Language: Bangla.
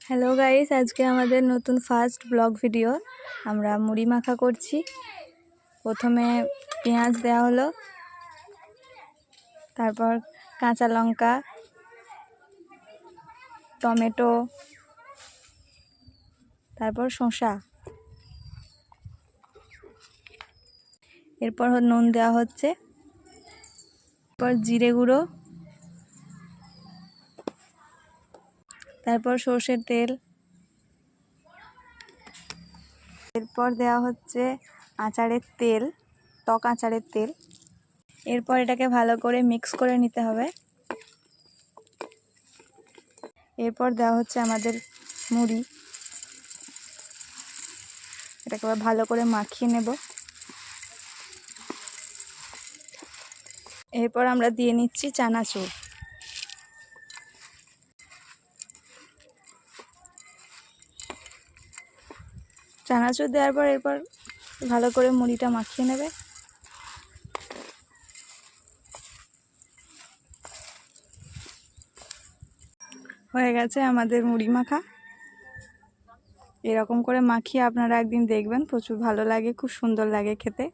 হ্যালো গাইস, আজকে আমাদের নতুন ফার্স্ট ব্লগ ভিডিও। আমরা মুড়ি মাখা করছি। প্রথমে পেঁয়াজ দেওয়া হলো, তারপর কাঁচা লঙ্কা, টমেটো, তারপর শসা, এরপর নুন দেওয়া হচ্ছে, এরপর জিরে গুঁড়ো, তারপর সর্ষের তেল, এরপর দেওয়া হচ্ছে আচারের তেল, টক আচারের তেল। এরপর এটাকে ভালো করে মিক্স করে নিতে হবে। এরপর দেওয়া হচ্ছে আমাদের মুড়ি, এটাকে ভালো করে মাখিয়ে নেব। এরপর আমরা দিয়ে নিচ্ছি চানাচুর। চানাচুর দেওয়ার পর এরপর ভালো করে মুড়িটা মাখিয়ে নেবে। হয়ে গেছে আমাদের মুড়ি মাখা। এরকম করে মাখিয়ে আপনারা একদিন দেখবেন, প্রচুর ভালো লাগে, খুব সুন্দর লাগে খেতে।